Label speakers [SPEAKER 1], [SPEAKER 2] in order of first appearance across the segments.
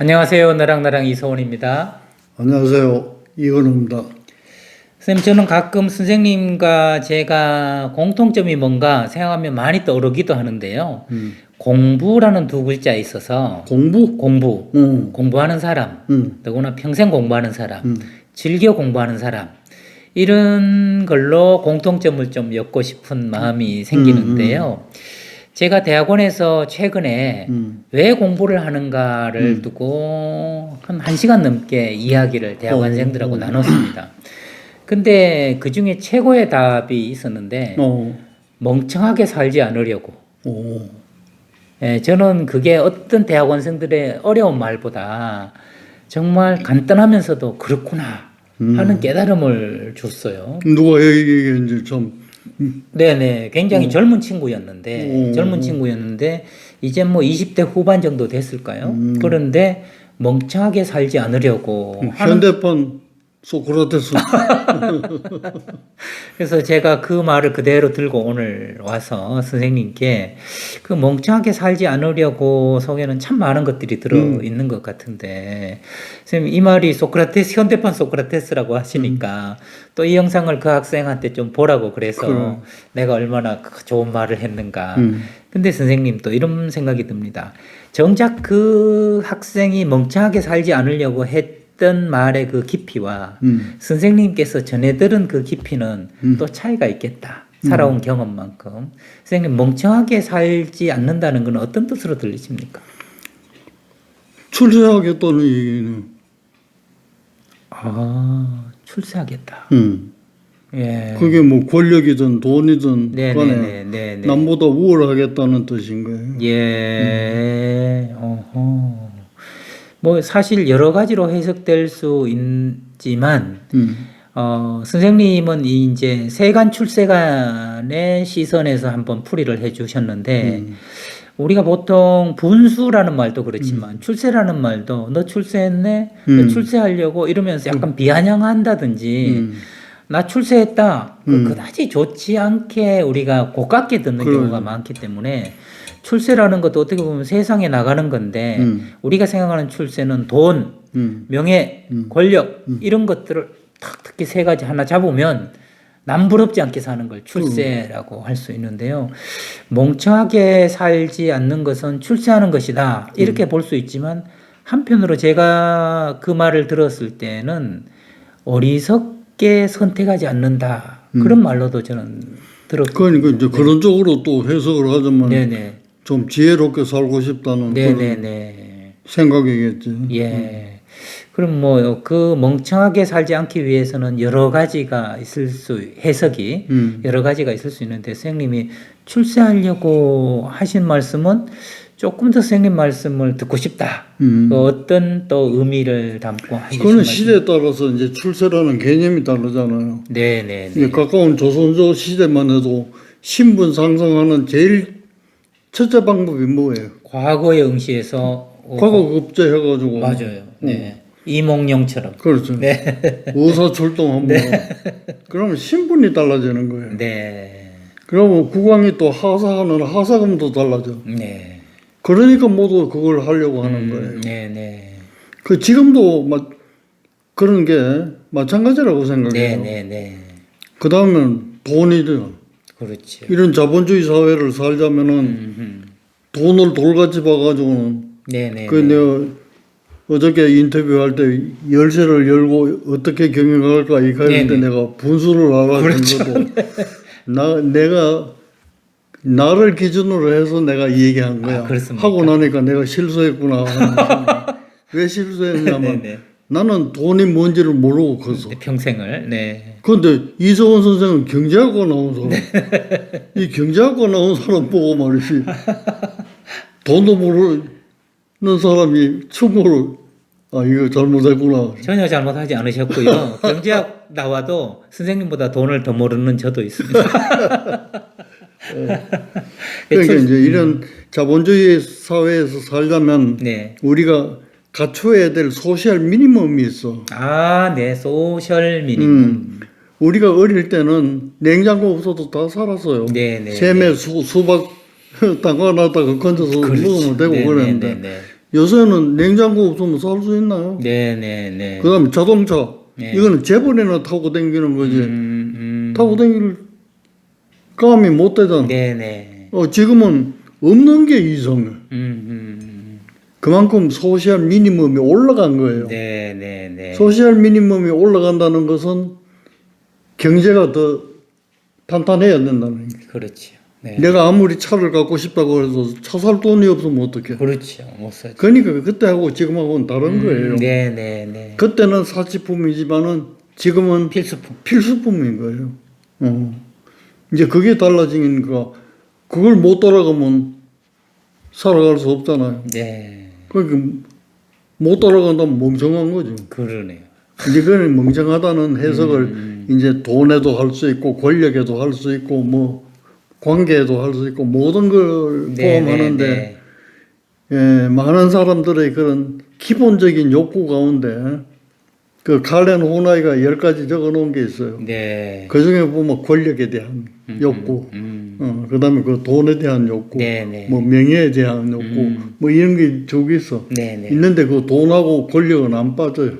[SPEAKER 1] 안녕하세요. 나랑 이서원입니다.
[SPEAKER 2] 안녕하세요. 이건우입니다.
[SPEAKER 1] 선생님, 저는 가끔 선생님과 제가 공통점이 뭔가 생각하면 많이 떠오르기도 하는데요. 공부라는 두 글자에 있어서
[SPEAKER 2] 공부?
[SPEAKER 1] 공부하는 사람, 더구나 평생 공부하는 사람, 즐겨 공부하는 사람, 이런 걸로 공통점을 좀 엮고 싶은 마음이 생기는데요. 제가 대학원에서 최근에 왜 공부를 하는가를 두고 한 1시간 넘게 이야기를 대학원생들하고 나눴습니다. 근데 그 중에 최고의 답이 있었는데 멍청하게 살지 않으려고. 예, 저는 그게 어떤 대학원생들의 어려운 말보다 정말 간단하면서도 그렇구나 하는 깨달음을 줬어요.
[SPEAKER 2] 누가 얘기했는지 좀.
[SPEAKER 1] 네네, 굉장히 젊은 친구였는데 이제 뭐 20대 후반 정도 됐을까요? 그런데 멍청하게 살지 않으려고 하는.
[SPEAKER 2] 현대판 소크라테스.
[SPEAKER 1] 그래서 제가 그 말을 그대로 들고 오늘 와서 선생님께 그 멍청하게 살지 않으려고 속에는 참 많은 것들이 들어있는 것 같은데, 선생님 이 말이 소크라테스, 현대판 소크라테스라고 하시니까 또 이 영상을 그 학생한테 좀 보라고 그래서 내가 얼마나 좋은 말을 했는가. 근데 선생님 또 이런 생각이 듭니다. 정작 그 학생이 멍청하게 살지 않으려고 했던 말의 그 깊이와 선생님께서 전해 들은 그 깊이는 또 차이가 있겠다. 살아온 경험만큼. 선생님, 멍청하게 살지 않는다는 건 어떤 뜻으로 들리십니까?
[SPEAKER 2] 출세하겠다는 얘기는.
[SPEAKER 1] 출세하겠다. 예.
[SPEAKER 2] 그게 뭐 권력이든 돈이든 간에
[SPEAKER 1] 네네네.
[SPEAKER 2] 남보다 우월하겠다는 뜻인 거예요.
[SPEAKER 1] 예. 어허. 뭐 사실 여러 가지로 해석될 수 있지만 선생님은 이제 세간 출세간의 시선에서 한번 풀이를 해주셨는데 우리가 보통 분수라는 말도 그렇지만 출세라는 말도 너 출세했네, 너 출세하려고 이러면서 약간 비아냥한다든지 나 출세했다 그다지 좋지 않게 우리가 고깝게 듣는 경우가 많기 때문에 출세라는 것도 어떻게 보면 세상에 나가는 건데 우리가 생각하는 출세는 돈, 명예, 권력 이런 것들을 탁 특히 세 가지 하나 잡으면 남부럽지 않게 사는 걸 출세라고 할 수 있는데요. 멍청하게 살지 않는 것은 출세하는 것이다 이렇게 볼 수 있지만 한편으로 제가 그 말을 들었을 때는 어리석게 선택하지 않는다 그런 말로도 저는 들었거든요.
[SPEAKER 2] 그러니까 이제 그런 쪽으로 또 해석을 하자면 좀 지혜롭게 살고 싶다는 그런 생각이겠지.
[SPEAKER 1] 예. 그럼 뭐 그 멍청하게 살지 않기 위해서는 여러 가지가 있을 수 해석이 여러 가지가 있을 수 있는데 선생님이 출세하려고 하신 말씀은 조금 더 선생님 말씀을 듣고 싶다. 어떤 또 의미를 담고 하신
[SPEAKER 2] 그거는 시대에 따라서 이제 출세라는 개념이 다르잖아요. 가까운 조선조 시대만 해도 신분 상승하는 제일 첫째 방법이 뭐예요?
[SPEAKER 1] 과거에 응시해서
[SPEAKER 2] 과거 급제해가지고.
[SPEAKER 1] 맞아요. 네. 이몽룡처럼.
[SPEAKER 2] 그렇죠. 의사출동하면 그러면 신분이 달라지는 거예요. 그러면 국왕이 또 하사하는 하사금도 달라져. 그러니까 모두 그걸 하려고 하는 거예요. 그 지금도 그런 게 마찬가지라고 생각해요. 그 다음은 돈이죠.
[SPEAKER 1] 그렇죠.
[SPEAKER 2] 이런 자본주의 사회를 살자면은 돈을 돌같이 봐가지고는 내가 어저께 인터뷰할 때 열쇠를 열고 어떻게 경영할까 이거 할 때 내가 분수를 알아준 것도 내가 나를 기준으로 해서 내가 이 얘기한 거야. 하고 나니까 내가 실수했구나. 왜 실수했냐면 나는 돈이 뭔지를 모르고 컸어.
[SPEAKER 1] 평생을.
[SPEAKER 2] 그런데 이서원 선생은 경제학과 나온 사람. 이 경제학과 나온 사람 보고 말이지. 돈도 모르는 사람이 충고를 이거 잘못했구나.
[SPEAKER 1] 전혀 잘못하지 않으셨고요. 경제학 나와도 선생님보다 돈을 더 모르는 저도 있습니다.
[SPEAKER 2] 그러니까 이제 이런 자본주의 사회에서 살려면 우리가 갖춰야 될 소셜 미니멈이 있어.
[SPEAKER 1] 소셜 미니멈.
[SPEAKER 2] 우리가 어릴 때는 냉장고 없어도 다 살았어요. 샘에 수박 담가놨다가 건져서 먹으면 되고 그랬는데 요새는 냉장고 없으면 살 수 있나요?
[SPEAKER 1] 네네네.
[SPEAKER 2] 그다음에 자동차.
[SPEAKER 1] 네.
[SPEAKER 2] 이거는 제벌이나 타고 다니는 거지. 타고 다닐 감이 못 되잖아.
[SPEAKER 1] 네네.
[SPEAKER 2] 지금은 없는 게 이상해. 그만큼 소셜 미니멈이 올라간 거예요.
[SPEAKER 1] 네네네.
[SPEAKER 2] 소셜 미니멈이 올라간다는 것은 경제가 더 탄탄해야 된다는 얘기.
[SPEAKER 1] 그렇죠. 네.
[SPEAKER 2] 내가 아무리 차를 갖고 싶다고 해서 차 살 돈이 없으면 어떡해.
[SPEAKER 1] 그렇죠. 못 사죠.
[SPEAKER 2] 그러니까 그때하고 지금하고는 다른 거예요.
[SPEAKER 1] 네네네.
[SPEAKER 2] 그때는 사치품이지만은 지금은 필수품인 거예요. 이제 그게 달라지니까 그걸 못 따라가면 살아갈 수 없잖아요.
[SPEAKER 1] 네.
[SPEAKER 2] 그러니까 못 따라간다면 멍청한 거죠.
[SPEAKER 1] 그러네요.
[SPEAKER 2] 이제 그건 멍청하다는 해석을 이제 돈에도 할 수 있고 권력에도 할 수 있고 뭐 관계에도 할 수 있고 모든 걸 포함하는데 예, 많은 사람들의 그런 기본적인 욕구 가운데 그 칼렌 호나이가 10가지 적어 놓은 게 있어요.
[SPEAKER 1] 네.
[SPEAKER 2] 그 중에 보면 권력에 대한 욕구, 그 다음에 그 돈에 대한 욕구, 뭐 명예에 대한 욕구, 뭐 이런 게 저기 있어. 있는데 그 돈하고 권력은 안 빠져요.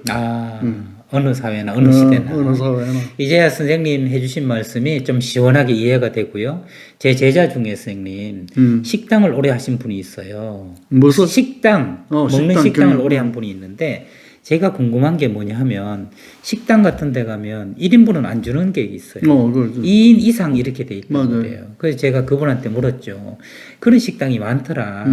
[SPEAKER 1] 어느 사회나 어느 시대나.
[SPEAKER 2] 어느 사회나.
[SPEAKER 1] 이제야 선생님 해주신 말씀이 좀 시원하게 이해가 되고요. 제 제자 중에 선생님 식당을 오래 하신 분이 있어요.
[SPEAKER 2] 무슨
[SPEAKER 1] 식당 먹는 식당을 오래 한 분이 있는데 제가 궁금한 게 뭐냐 하면 식당 같은 데 가면 1인분은 안 주는 게 있어요.
[SPEAKER 2] 그렇죠.
[SPEAKER 1] 2인 이상 이렇게 돼 있단 말이에요. 그래서 제가 그분한테 물었죠. 그런 식당이 많더라.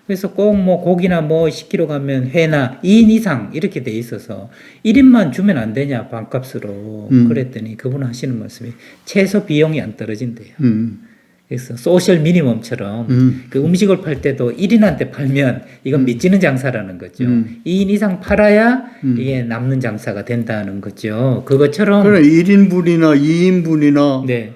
[SPEAKER 1] 그래서 꼭 뭐 고기나 뭐 시키러 가면 회나 2인 이상 이렇게 돼 있어서 1인만 주면 안 되냐 반값으로. 그랬더니 그분 하시는 말씀이 최소 비용이 안 떨어진대요. 그래서 소셜 미니멈처럼 그 음식을 팔 때도 1인한테 팔면 이건 미치는 장사라는 거죠. 2인 이상 팔아야 이게 남는 장사가 된다는 거죠. 그것처럼
[SPEAKER 2] 그래 1인분이나 2인분이나
[SPEAKER 1] 네.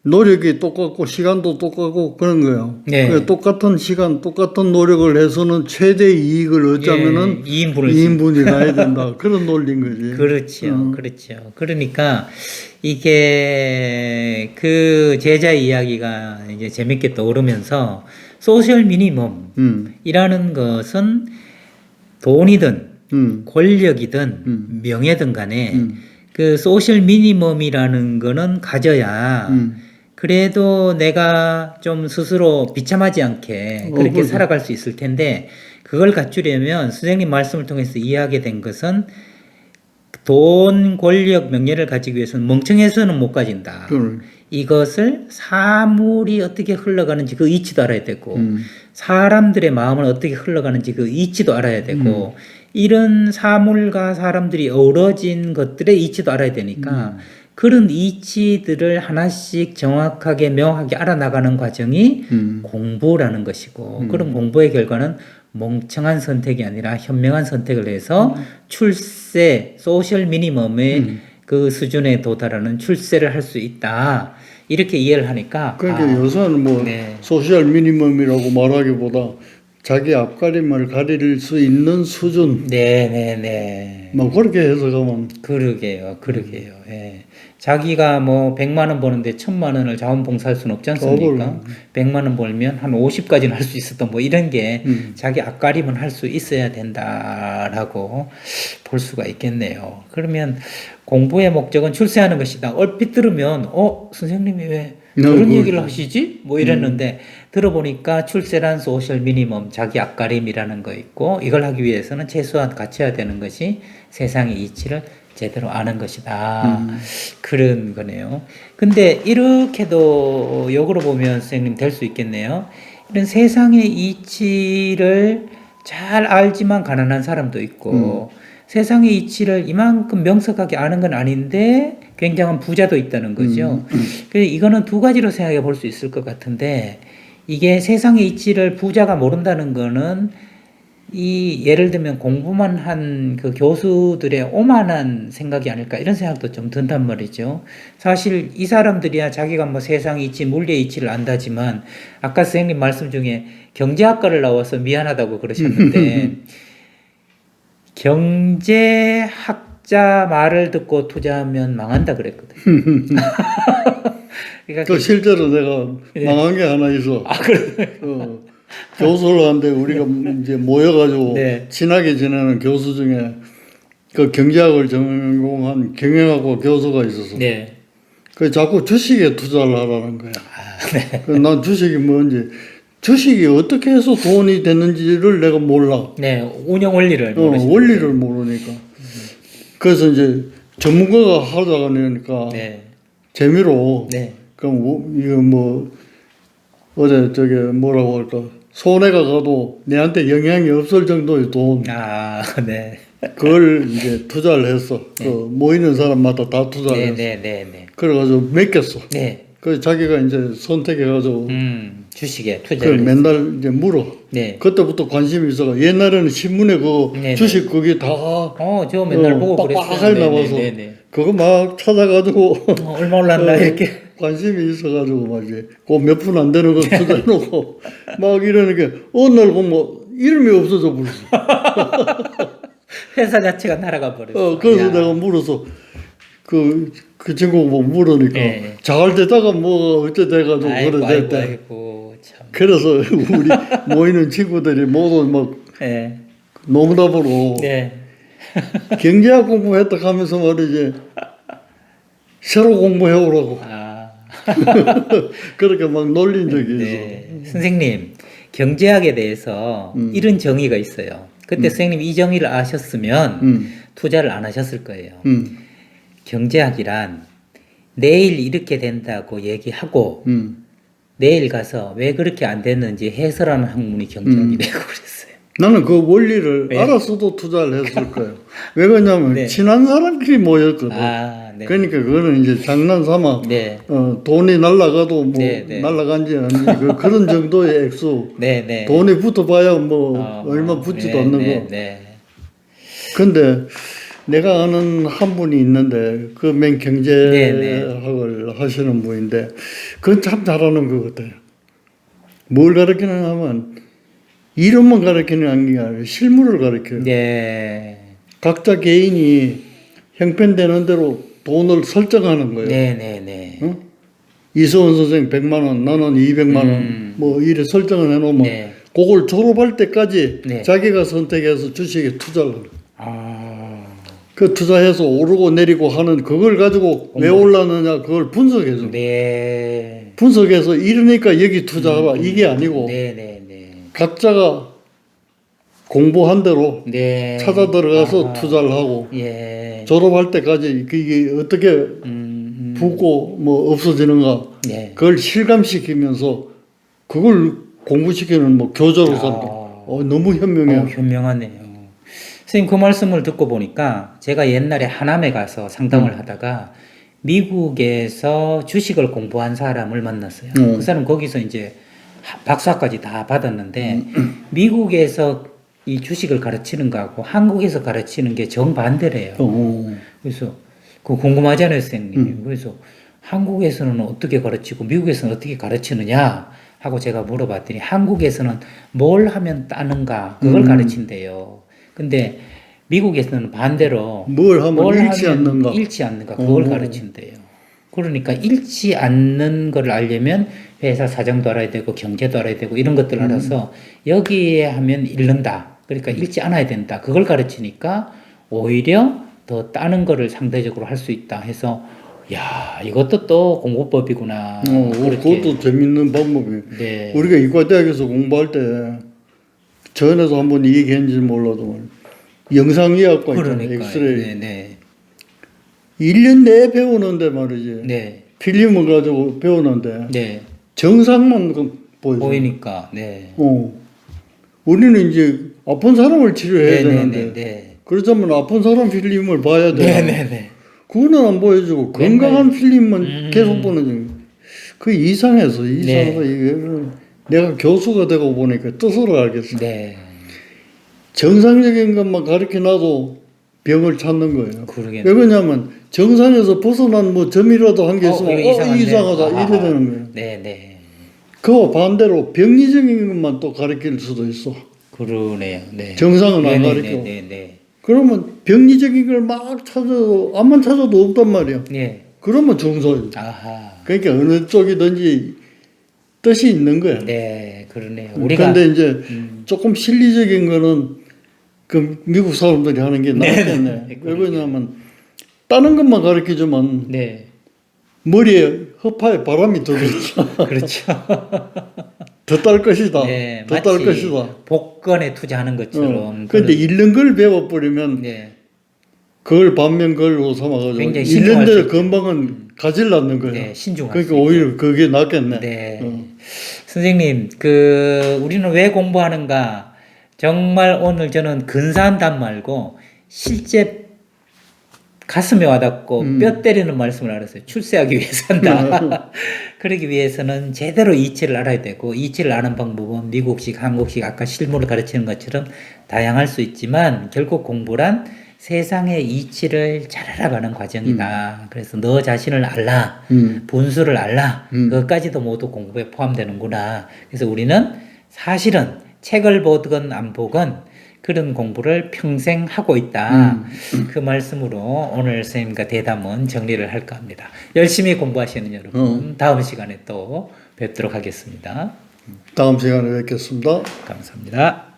[SPEAKER 2] 노력이 똑같고 시간도 똑같고 그런 거예요.
[SPEAKER 1] 네.
[SPEAKER 2] 똑같은 시간, 똑같은 노력을 해서는 최대 이익을 얻자면은 2인분이 가야 된다. 그런 논리인 거지.
[SPEAKER 1] 그렇죠. 그렇죠. 그러니까 이게 그 제자 이야기가 이제 재밌게 떠오르면서 소셜 미니멈이라는 것은 돈이든 권력이든 명예든 간에 그 소셜 미니멈이라는 거는 가져야 그래도 내가 좀 스스로 비참하지 않게 그렇게 살아갈 수 있을 텐데 그걸 갖추려면 선생님 말씀을 통해서 이해하게 된 것은 돈, 권력, 명예를 가지기 위해서는 멍청해서는 못 가진다. 이것을 사물이 어떻게 흘러가는지 그 이치도 알아야 되고 사람들의 마음은 어떻게 흘러가는지 그 이치도 알아야 되고 이런 사물과 사람들이 어우러진 것들의 이치도 알아야 되니까 그런 이치들을 하나씩 정확하게 명확하게 알아나가는 과정이 공부라는 것이고 그런 공부의 결과는 멍청한 선택이 아니라 현명한 선택을 해서 출세, 소셜 미니멈의 그 수준에 도달하는 출세를 할 수 있다. 이렇게 이해를 하니까
[SPEAKER 2] 그러니까 요새는 뭐 소셜 미니멈이라고 말하기보다 자기 앞가림을 가릴 수 있는 수준. 뭐 그렇게 해석하면.
[SPEAKER 1] 그러게요. 예. 자기가 뭐 100만 원 버는데 1000만 원을 자원봉사할 수는 없지 않습니까? 100만 원 벌면 한 50까지는 할 수 있었던 뭐 이런 게 자기 앞가림은 할 수 있어야 된다라고 볼 수가 있겠네요. 그러면 공부의 목적은 출세하는 것이다. 얼핏 들으면 선생님이 왜 그런 얘기를 하시지? 뭐 이랬는데 들어보니까 출세란 소셜 미니멈 자기 앞가림이라는 거 있고 이걸 하기 위해서는 최소한 갖춰야 되는 것이 세상의 이치를 제대로 아는 것이다. 그런 거네요. 근데 이렇게도 역으로 보면 선생님 될 수 있겠네요. 이런 세상의 이치를 잘 알지만 가난한 사람도 있고 세상의 이치를 이만큼 명석하게 아는 건 아닌데 굉장한 부자도 있다는 거죠. 그래서 이거는 두 가지로 생각해 볼 수 있을 것 같은데 이게 세상의 이치를 부자가 모른다는 거는 이 예를 들면 공부만 한 그 교수들의 오만한 생각이 아닐까 이런 생각도 좀 든단 말이죠. 사실 이 사람들이야 자기가 뭐 세상 이치, 물리의 이치를 안다지만 아까 선생님 말씀 중에 경제학과를 나와서 미안하다고 그러셨는데 경제학자 말을 듣고 투자하면 망한다 그랬거든요.
[SPEAKER 2] 그러니까 실제로 내가 망한 게 하나 있어.
[SPEAKER 1] 그래요?
[SPEAKER 2] 교수를 하는데 우리가 이제 모여가지고
[SPEAKER 1] 네.
[SPEAKER 2] 친하게 지내는 교수 중에 그 경제학을 전공한 경영학과 교수가 있어서
[SPEAKER 1] 네.
[SPEAKER 2] 그 자꾸 주식에 투자를 하라는 거야.
[SPEAKER 1] 네.
[SPEAKER 2] 난 주식이 뭔지, 주식이 어떻게 해서 돈이 되는지를 내가 몰라.
[SPEAKER 1] 네. 운영 원리를 모르시는데.
[SPEAKER 2] 원리를 모르니까. 그래서 이제 전문가가 하다가 그러니까
[SPEAKER 1] 네.
[SPEAKER 2] 재미로
[SPEAKER 1] 네.
[SPEAKER 2] 그럼 이거 뭐 어제 저게 뭐라고 할까, 손해가 가도 내한테 영향이 없을 정도의 돈,
[SPEAKER 1] 아, 네.
[SPEAKER 2] 그걸 이제 투자를 했어. 그 모이는 사람마다 다 투자를
[SPEAKER 1] 네,
[SPEAKER 2] 했어.
[SPEAKER 1] 네, 네, 네.
[SPEAKER 2] 그래가지고 맡겼어.
[SPEAKER 1] 네.
[SPEAKER 2] 그래서 자기가 이제 선택해가지고
[SPEAKER 1] 주식에
[SPEAKER 2] 그
[SPEAKER 1] 투자를
[SPEAKER 2] 맨날 이제 물어.
[SPEAKER 1] 네.
[SPEAKER 2] 그때부터 관심이 있어가. 옛날에는 신문에 그
[SPEAKER 1] 네,
[SPEAKER 2] 주식 그게 다
[SPEAKER 1] 저 맨날 보고
[SPEAKER 2] 빡빡하게
[SPEAKER 1] 그랬어요.
[SPEAKER 2] 나와서
[SPEAKER 1] 네, 네, 네.
[SPEAKER 2] 그거 막 찾아가지고
[SPEAKER 1] 얼마 올랐나 이렇게.
[SPEAKER 2] 관심이 있어가지고 막 이제 그 몇 분 안 되는 거 투자해놓고 막 이러니까 어느 날 보면 뭐 이름이 없어져 버렸어.
[SPEAKER 1] 회사 자체가 날아가 버렸어.
[SPEAKER 2] 그래서
[SPEAKER 1] 야.
[SPEAKER 2] 내가 물어서 그 친구가 뭐 물으니까
[SPEAKER 1] 네.
[SPEAKER 2] 잘 되다가 뭐 어째 돼가지고
[SPEAKER 1] 아이고,
[SPEAKER 2] 그래
[SPEAKER 1] 아이고,
[SPEAKER 2] 됐대.
[SPEAKER 1] 아이고, 참.
[SPEAKER 2] 그래서 우리 모이는 친구들이 모두 막
[SPEAKER 1] 네.
[SPEAKER 2] 농담으로
[SPEAKER 1] 네.
[SPEAKER 2] 경제학 공부했다 하면서 말이지 새로 공부해오라고
[SPEAKER 1] 아.
[SPEAKER 2] 그렇게 막 놀린 적이 있어.
[SPEAKER 1] 네. 선생님, 경제학에 대해서 이런 정의가 있어요. 그때 선생님 이 정의를 아셨으면 투자를 안 하셨을 거예요. 경제학이란 내일 이렇게 된다고 얘기하고 내일 가서 왜 그렇게 안 됐는지 해설하는 학문이 경제학이 되고 그랬어요.
[SPEAKER 2] 나는 그 원리를
[SPEAKER 1] 네.
[SPEAKER 2] 알았어도 투자를 했을 거예요. 왜 그러냐면
[SPEAKER 1] 네.
[SPEAKER 2] 친한 사람끼리 모였거든.
[SPEAKER 1] 아, 네.
[SPEAKER 2] 그러니까 그거는 이제 장난 삼아
[SPEAKER 1] 네.
[SPEAKER 2] 돈이 날라가도 뭐
[SPEAKER 1] 네, 네.
[SPEAKER 2] 날라간지 아닌지 그런 정도의 액수.
[SPEAKER 1] 네, 네.
[SPEAKER 2] 돈이 붙어봐야 뭐 얼마 붙지도
[SPEAKER 1] 네,
[SPEAKER 2] 않는
[SPEAKER 1] 네,
[SPEAKER 2] 거.
[SPEAKER 1] 네.
[SPEAKER 2] 근데 내가 아는 한 분이 있는데 그 맨 경제학을
[SPEAKER 1] 네,
[SPEAKER 2] 하시는 분인데 그건 참 잘하는 것 같아요. 뭘 가르치느냐 하면 이론만 가르치는 게 아니라 실물을 가르쳐요.
[SPEAKER 1] 네.
[SPEAKER 2] 각자 개인이 형편되는 대로 돈을 설정하는 거예요.
[SPEAKER 1] 네, 네, 네.
[SPEAKER 2] 어? 이수원 선생 100만 원, 나는 200만 원, 뭐 이래 설정을 해놓으면
[SPEAKER 1] 네.
[SPEAKER 2] 그걸 졸업할 때까지
[SPEAKER 1] 네.
[SPEAKER 2] 자기가 선택해서 주식에 투자를 해요.
[SPEAKER 1] 아.
[SPEAKER 2] 그 투자해서 오르고 내리고 하는 그걸 가지고 왜 올랐느냐 그걸 분석해줘.
[SPEAKER 1] 네.
[SPEAKER 2] 분석해서 이러니까 여기 투자하라 이게 아니고
[SPEAKER 1] 네, 네, 네.
[SPEAKER 2] 각자가 공부한 대로
[SPEAKER 1] 네.
[SPEAKER 2] 찾아 들어가서
[SPEAKER 1] 아하.
[SPEAKER 2] 투자를 하고
[SPEAKER 1] 예.
[SPEAKER 2] 졸업할 때까지 그게 어떻게 붙고 뭐 없어지는가
[SPEAKER 1] 네.
[SPEAKER 2] 그걸 실감시키면서 그걸 공부시키는 뭐 교재로 삼다. 너무 현명해요.
[SPEAKER 1] 현명하네요. 선생님 그 말씀을 듣고 보니까 제가 옛날에 하남에 가서 상담을 하다가 미국에서 주식을 공부한 사람을 만났어요. 그 사람 거기서 이제 박사까지 다 받았는데 미국에서 이 주식을 가르치는 거하고 한국에서 가르치는 게 정반대래요. 그래서 그 궁금하잖아요, 선생님. 그래서 한국에서는 어떻게 가르치고 미국에서는 어떻게 가르치느냐 하고 제가 물어봤더니 한국에서는 뭘 하면 따는가 그걸 가르친대요. 근데 미국에서는 반대로
[SPEAKER 2] 뭘 하면
[SPEAKER 1] 잃지 않는가 그걸 가르친대요. 그러니까 잃지 않는 걸 알려면 회사 사정도 알아야 되고 경제도 알아야 되고 이런 것들 알아서 여기에 하면 잃는다. 그러니까 잃지 않아야 된다. 그걸 가르치니까 오히려 더 따는 거를 상대적으로 할 수 있다 해서 야 이것도 또 공부법이구나.
[SPEAKER 2] 그것도 재밌는 방법이에요.
[SPEAKER 1] 네.
[SPEAKER 2] 우리가 이과대학에서 공부할 때 전에서 한번 이 얘기했는지 몰라도 영상의학과 있잖아요. 엑스레이.
[SPEAKER 1] 네.
[SPEAKER 2] 1년 내에 배우는데 말이지.
[SPEAKER 1] 네.
[SPEAKER 2] 필름을 가지고 배우는데
[SPEAKER 1] 네.
[SPEAKER 2] 정상만 보여줘.
[SPEAKER 1] 보이니까. 네.
[SPEAKER 2] 우리는 이제 아픈 사람을 치료해야 되는데
[SPEAKER 1] 네.
[SPEAKER 2] 그렇다면 아픈 사람 필름을 봐야 돼.
[SPEAKER 1] 네.
[SPEAKER 2] 그거는 안 보여주고 건강한 필름만 계속 보는 중. 그 이상해서 이게 내가 교수가 되고 보니까 뜻을 알겠어.
[SPEAKER 1] 네.
[SPEAKER 2] 정상적인 것만 가르쳐놔도 병을 찾는 거예요.
[SPEAKER 1] 그러겠네.
[SPEAKER 2] 왜 그러냐면 정상에서 벗어난 뭐 점이라도 한 게 있으면 이상하다 이래 되는 거예요.
[SPEAKER 1] 네.
[SPEAKER 2] 그와 반대로 병리적인 것만 또 가르칠 수도 있어.
[SPEAKER 1] 그러네요. 네.
[SPEAKER 2] 정상은 안 가르쳐. 그러면 병리적인 걸 막 찾아도 암만 찾아도 없단 말이야.
[SPEAKER 1] 네.
[SPEAKER 2] 그러면 정상이죠.
[SPEAKER 1] 아하.
[SPEAKER 2] 그러니까 어느 쪽이든지 뜻이 있는 거야.
[SPEAKER 1] 네. 그러네요. 우리가
[SPEAKER 2] 근데 이제 조금 실리적인 거는 그 미국 사람들이 하는 게 낫겠네. 왜 그러냐면 다른 것만 가르치지만
[SPEAKER 1] 네.
[SPEAKER 2] 머리에 허파에 바람이 들어오죠.
[SPEAKER 1] 그렇죠.
[SPEAKER 2] 더 딸 것이다.
[SPEAKER 1] 네,
[SPEAKER 2] 더 딸 것이다.
[SPEAKER 1] 복권에 투자하는 것처럼.
[SPEAKER 2] 그런데 잃는 걸 배워버리면
[SPEAKER 1] 네.
[SPEAKER 2] 그걸 반면 걸고 삼아가지고
[SPEAKER 1] 굉장히
[SPEAKER 2] 잃는 대로 건방은 가질 않는 거예요.
[SPEAKER 1] 네, 신중할
[SPEAKER 2] 그러니까
[SPEAKER 1] 수
[SPEAKER 2] 오히려 그게 낫겠네.
[SPEAKER 1] 네. 선생님, 우리는 왜 공부하는가? 정말 오늘 저는 근사한 답 말고 실제 가슴에 와닿고 뼈 때리는 말씀을 알았어요. 출세하기 위해서 한다. 그러기 위해서는 제대로 이치를 알아야 되고, 이치를 아는 방법은 미국식, 한국식, 아까 실무를 가르치는 것처럼 다양할 수 있지만, 결국 공부란 세상의 이치를 잘 알아가는 과정이다. 그래서 너 자신을 알라, 분수를 알라, 그것까지도 모두 공부에 포함되는구나. 그래서 우리는 사실은 책을 보든 안 보건 그런 공부를 평생 하고 있다. 그 말씀으로 오늘 선생님과 대담은 정리를 할까 합니다. 열심히 공부하시는 여러분, 다음 시간에 또 뵙도록 하겠습니다.
[SPEAKER 2] 다음 시간에 뵙겠습니다.
[SPEAKER 1] 감사합니다.